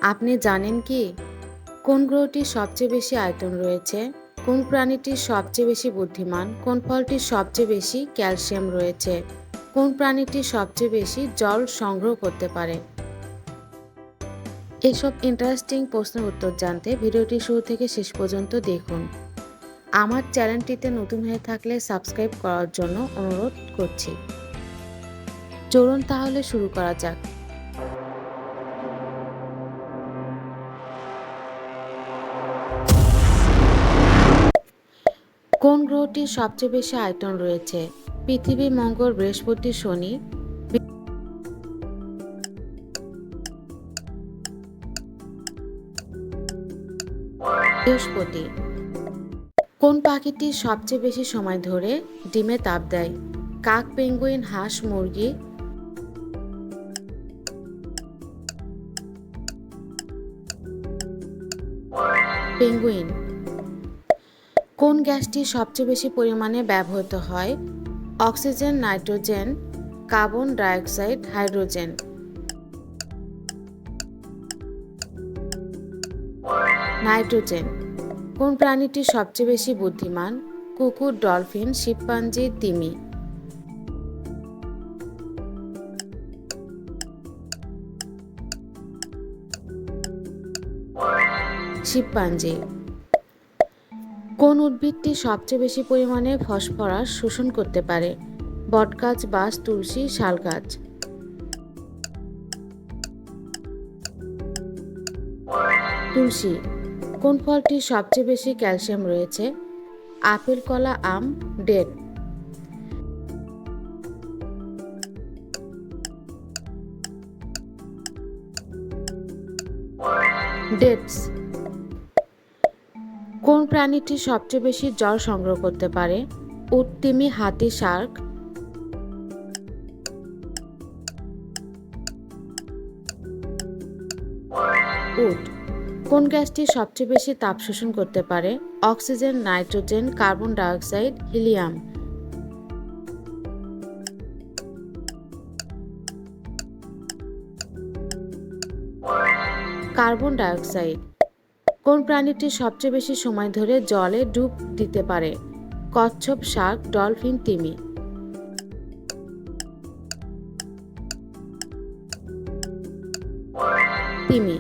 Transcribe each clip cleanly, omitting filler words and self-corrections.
আপনি জানেন কি কোন গ্রহটির সবচেয়ে বেশি আয়তন রয়েছে? কোন প্রাণীটির সবচেয়ে বেশি বুদ্ধিমান? কোন ফলটির সবচেয়ে বেশি ক্যালসিয়াম রয়েছে? কোন প্রাণীটি সবচেয়ে বেশি জল সংগ্রহ করতে পারে? এসব ইন্টারেস্টিং প্রশ্নের উত্তর জানতে ভিডিওটি শুরু থেকে শেষ পর্যন্ত দেখুন। আমার চ্যানেলটিতে নতুন হয়ে থাকলে সাবস্ক্রাইব করার জন্য অনুরোধ করছি। চলুন তাহলে শুরু করা যাক। কোন গ্রহটির সবচেয়ে বেশি আয়তন রয়েছে? পৃথিবী, মঙ্গল, বৃহস্পতি, শনি। বৃহস্পতি। কোন পাখিটি সবচেয়ে বেশি সময় ধরে ডিমে তাপ দেয়? কাক, পেঙ্গুইন, হাঁস, মুরগি। পেঙ্গুইন। কোন গ্যাসটি সবচেয়ে বেশি পরিমাণে ব্যবহৃত হয়? Oxygen, nitrogen, carbon dioxide, hydrogen. Nitrogen. কোন প্রাণীটি সবচেয়ে বেশি বুদ্ধিমান? কুকুর, ডলফিন, শিম্পাঞ্জি, তিমি। শিম্পাঞ্জি। কোন উদ্ভিদটি সবচেয়ে বেশি পরিমাণে ফসফরাস শোষণ করতে পারে? বটগাছ, বাঁশ, তুলসী, শাল গাছ। তুলসী। কোন ফলটির সবচেয়ে বেশি ক্যালসিয়াম রয়েছে? আপেল, কলা, আম, ডেট। ডেটস। কোন প্রাণীটি সবচেয়ে বেশি জল সংগ্রহ করতে পারে? উট, তিমি, হাতি, শার্ক। উট। কোন গ্যাসটি সবচেয়ে বেশি তাপ শোষণ করতে পারে? Oxygen, nitrogen, carbon dioxide, helium. Carbon dioxide. কোন প্রাণীটি সবচেয়ে বেশি সময় ধরে জলে ডুব দিতে পারে? কচ্ছপ, শার্ক, ডলফিন, তিমি। তিমি।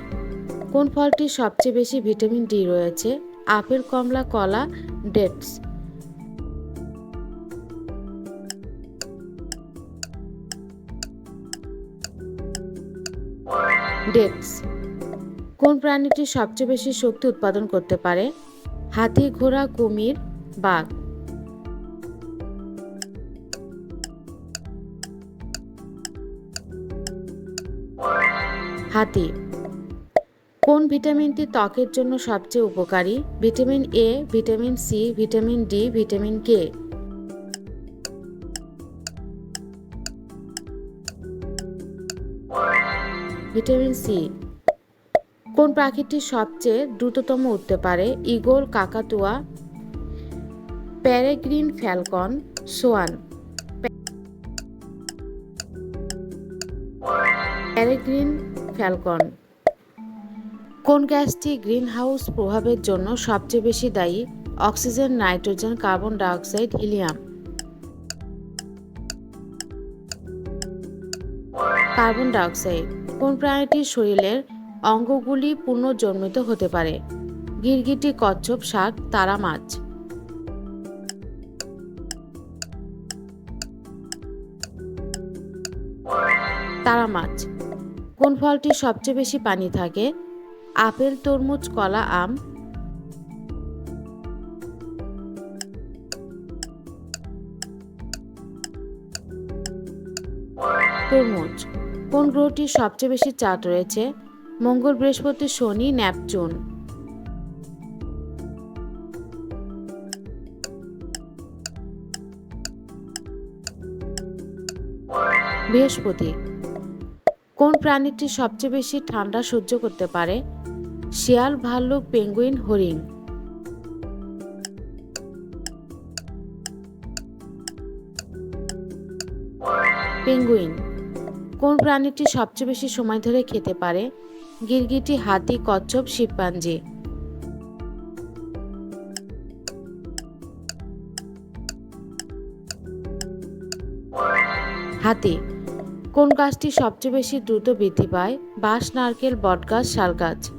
কোন ফলটি সবচেয়ে বেশি ভিটামিন ডি রয়েছে? আপেল, কমলা, কলা, ডেটস। ডেটস। কোন প্রাণীটি সবচেয়ে বেশি শক্তি উৎপাদন করতে পারে? হাতি, ঘোড়া, কুমির, বাঘ। হাতি। কোন ভিটামিনটি ত্বকের জন্য সবচেয়ে উপকারী? Vitamin A, vitamin C, vitamin D, vitamin K. Vitamin C. কোন পাখিটি সবচেয়ে দ্রুততম উড়তে পারে? ঈগল, কাকাতুয়া, peregrine, falcon, swan. Peregrine, falcon. কোন গ্যাসটি গ্রিনহাউস প্রভাবের জন্য সবচেয়ে বেশি দায়ী? Oxygen, nitrogen, carbon dioxide, helium. Carbon dioxide. কোন প্রাণীটির শরীরের অঙ্গগুলি পুনর্জন্মিত হতে পারে? গিরগিটি, কচ্ছপ, শার্ক, তারা মাছ। তারা মাছ। কোন ফলটি সবচেয়ে বেশি পানি থাকে? আপেল, তরমুজ, কলা, আম। তরমুজ। কোন গ্রহটির সবচেয়ে বেশি চাঁদ রয়েছে? মঙ্গল, বৃহস্পতি, শনি, নেপচুন। বৃহস্পতি। কোন প্রাণীটি সবচেয়ে বেশি ঠান্ডা সহ্য করতে পারে? শিয়াল, ভাল্লুক, পেঙ্গুইন, হরিণ। পেঙ্গুইন। কোন প্রাণীটি সবচেয়ে বেশি সময় ধরে খেতে পারে? গিরগিটি, হাতি, কচ্ছপ, শিম্পাঞ্জি। হাতি। কোন গাছটি সবচেয়ে বেশি দ্রুত বৃদ্ধি পায়? বাঁশ, নারকেল, বটগাছ, শালগাছ।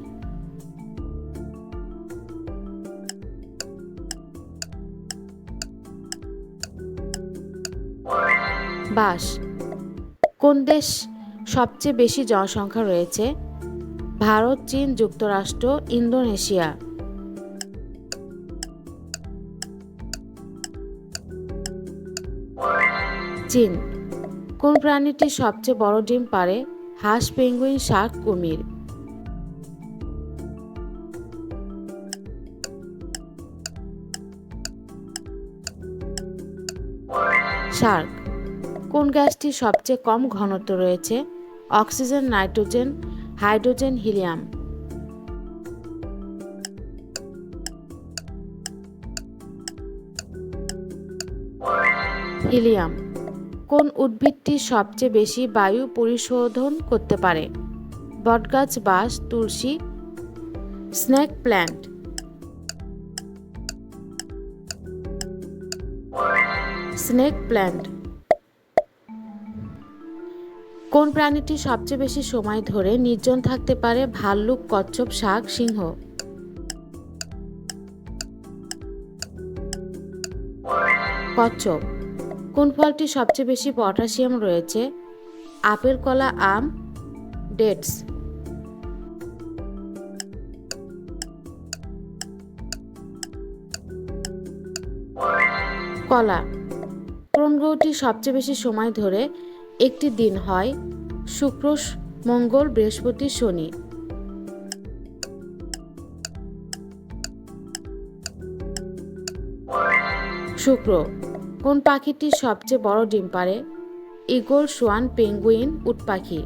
বাঁশ। কোন দেশ সবচেয়ে বেশি জনসংখ্যা রয়েছে? ভারত, চীন, যুক্তরাষ্ট্র, ইন্দোনেশিয়া। চীন। কোন প্রাণীটি সবচেয়ে বড় ডিম পাড়ে? হাঁস, পেঙ্গুইন, শার্ক, কুমির। শার্ক। কোন গ্যাসটি সবচেয়ে কম ঘনত্ব রয়েছে? Oxygen, nitrogen, hydrogen, helium. Helium. কোন উদ্ভিদটি সবচেয়ে বেশি বায়ু পরিশোধন করতে পারে? বটগাছ, বাঁশ, তুলসী, স্নেক প্ল্যান্ট। Snake plant. কোন প্রাণীটি সবচেয়ে বেশি সময় ধরে নির্জন থাকতে পারে? ভাল্লুক, কচ্ছপ, শাক, সিংহ। কচ্ছপ। কোন ফলটি সবচেয়ে বেশি পটাশিয়াম রয়েছে? আপেল, কলা, আম, ডেটস। কলা। কোন গ্রহটি সবচেয়ে বেশি সময় ধরে একটি দিন হয়? শুক্র, মঙ্গল, বৃহস্পতি, শনি। শুক্র। কোন পাখিটি সবচেয়ে বড় ডিম পাড়ে? ঈগল, সোয়ান, পেঙ্গুইন, উট পাখি।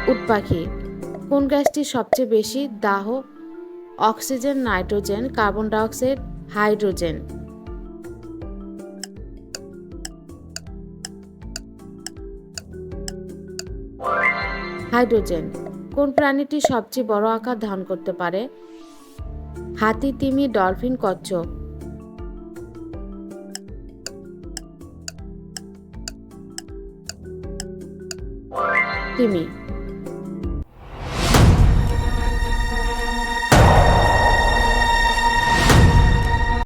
উট পাখি। কোন গ্যাসটি সবচেয়ে বেশি দাহ? Oxygen, nitrogen, carbon dioxide, hydrogen. Hydrogen. কোন প্রাণীটি সবচেয়ে বড় আকার ধারণ করতে পারে? হাতি, তিমি, ডলফিন, কচ্ছপ। তিমি।